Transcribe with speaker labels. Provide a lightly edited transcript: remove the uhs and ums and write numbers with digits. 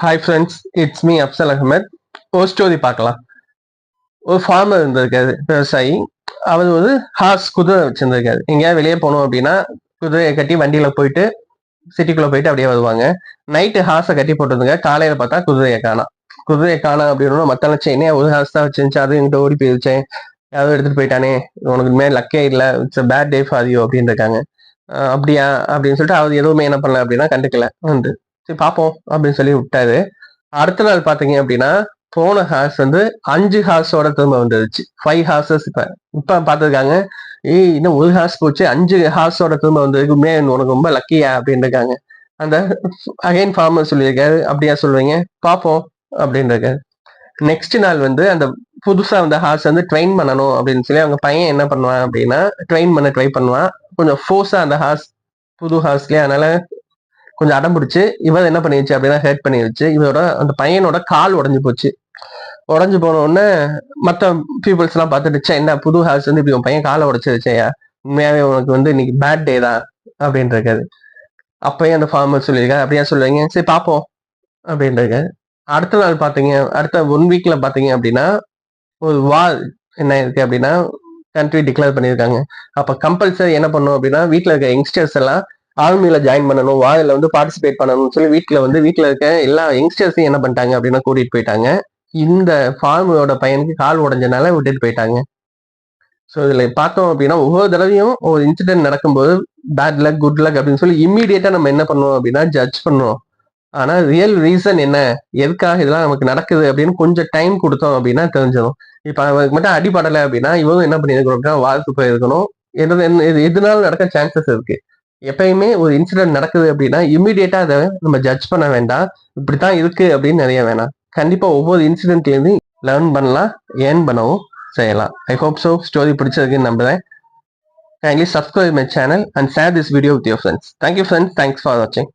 Speaker 1: Hi friends, it's me Afsal Ahmed. ஒரு story பார்க்கலாம். ஒரு ஃபார்மர் இருந்திருக்காரு, விவசாயி. அவர் ஒரு குதிரை வச்சிருந்திருக்காரு. எங்கேயாவது வெளியே போகணும் அப்படின்னா குதிரையை கட்டி வண்டியில போயிட்டு சிட்டிக்குள்ள போயிட்டு அப்படியே வருவாங்க. நைட்டு ஹார்ஸை கட்டி போட்டதுங்க. காலையில பார்த்தா குதிரையை காணா அப்படின்னு மத்தெல்லாம் செயினே ஒரு ஹார்ஸ் தான் வச்சிருந்துச்சு, அது எங்கிட்ட ஓடி போயிருச்சேன், யாரும் எடுத்துட்டு போயிட்டானே, உனக்கு மேலே லக்கே இல்லை, it's bad day for you அப்படின்னு இருக்காங்க. அப்படியா அப்படின்னு சொல்லிட்டு அவர் எதுவுமே என்ன பண்ணல அப்படின்னா கண்டுக்கல வந்து, சரி பார்ப்போம் அப்படின்னு சொல்லி விட்டாரு. அடுத்த நாள் பாத்தீங்க அப்படின்னா போன ஹார்ஸ் வந்து 5 ஹார்ஸோட திரும்ப வந்துருச்சு. 5 ஹார்சஸ் இப்ப பாத்துருக்காங்க. இன்னும் ஒரு ஹார்ஸ் போச்சு, 5 ஹார்ஸோட திரும்ப வந்திருக்கு, உனக்கு ரொம்ப லக்கியா அப்படின்னு இருக்காங்க. அந்த அகைன் ஃபார்மர் சொல்லியிருக்காரு, அப்படியா சொல்றீங்க, பார்ப்போம் அப்படின்னு இருக்காரு. நெக்ஸ்ட் நாள் வந்து அந்த புதுசா அந்த ஹார்ஸ் வந்து ட்ரெயின் பண்ணணும் அப்படின்னு சொல்லி அவங்க பையன் என்ன பண்ணுவான் அப்படின்னா ட்ரெயின் பண்ண ட்ரை பண்ணுவான். கொஞ்சம் ஃபோர்ஸா அந்த ஹார்ஸ், புது ஹார்ஸ்லயே, அதனால கொஞ்சம் அடம் பிடிச்சு இவர் என்ன பண்ணிருச்சு அப்படின்னா ஹேர்ட் பண்ணிருச்சு. இவரோட அந்த பையனோட கால் உடஞ்சு போச்சு. உடஞ்சு போன உடனே மற்ற பீப்புள்ஸ் எல்லாம் பார்த்துட்டுச்சா, என்ன புது ஹார்ஸ் வந்து இப்படி உன் பையன் காலை உடைச்சிருச்சையா, உண்மையாவே உனக்கு வந்து இன்னைக்கு பேட் டே தான் அப்படின்னு இருக்காரு. அப்பயும் அந்த ஃபார்மர் சொல்லியிருக்காரு, அப்படியா சொல்லுவீங்க, சரி பார்ப்போம் அப்படின்னு இருக்காரு. அடுத்த நாள் பாத்தீங்க, அடுத்த 1 வீக்ல பாத்தீங்க அப்படின்னா ஒரு வார் என்ன இருக்கு அப்படின்னா கண்ட்ரி டிக்ளேர் பண்ணியிருக்காங்க. அப்ப கம்பல்சரி என்ன பண்ணும் அப்படின்னா வீட்டுல இருக்க யங்ஸ்டர்ஸ் எல்லாம் ஆர்மியில ஜாயின் பண்ணணும், வாரில வந்து பார்ட்டிசிபேட் பண்ணணும்னு சொல்லி வீட்டுல இருக்க எல்லா யங்ஸ்டர்ஸையும் என்ன பண்ணிட்டாங்க அப்படின்னா கூட்டிட்டு போயிட்டாங்க. இந்த ஃபார்மரோட பையனுக்கு கால் உடஞ்சனால விட்டுட்டு போயிட்டாங்க. ஸோ இதுல பார்த்தோம் அப்படின்னா ஒவ்வொரு தடவையும் ஒரு இன்சிடென்ட் நடக்கும்போது பேட் லக் குட் லக் அப்படின்னு சொல்லி இம்மீடியட்டா நம்ம என்ன பண்ணுவோம் அப்படின்னா ஜட்ஜ் பண்ணுவோம். ஆனா ரியல் ரீசன் என்ன, எதுக்காக இதெல்லாம் நமக்கு நடக்குது அப்படின்னு கொஞ்சம் டைம் கொடுத்தோம் அப்படின்னா தெரிஞ்சிடும். இப்ப அவருக்கு மட்டும் அடிபடலை அப்படின்னா இவரும் என்ன பண்ணிருக்கணும், வாழ்க்கை போயிருக்கணும். எதுனாலும் நடக்க சான்சஸ் இருக்கு. எப்பயுமே ஒரு இன்சிடென்ட் நடக்குது அப்படின்னா இம்மிடியேட்டா அதை நம்ம ஜட்ஜ் பண்ண வேண்டாம், இப்படித்தான் இருக்கு அப்படின்னு நிறைய வேணாம். கண்டிப்பா ஒவ்வொரு இன்சிடென்ட்ல இருந்து லேர்ன் பண்ணலாம், ஏர்ன் பண்ணவும் செய்யலாம். ஐ ஹோப் சோ ஸ்டோரி பிடிச்சிருக்குன்னு நம்புறேன். Kindly subscribe my channel and share this video with your friends. Thank you friends. Thanks for watching.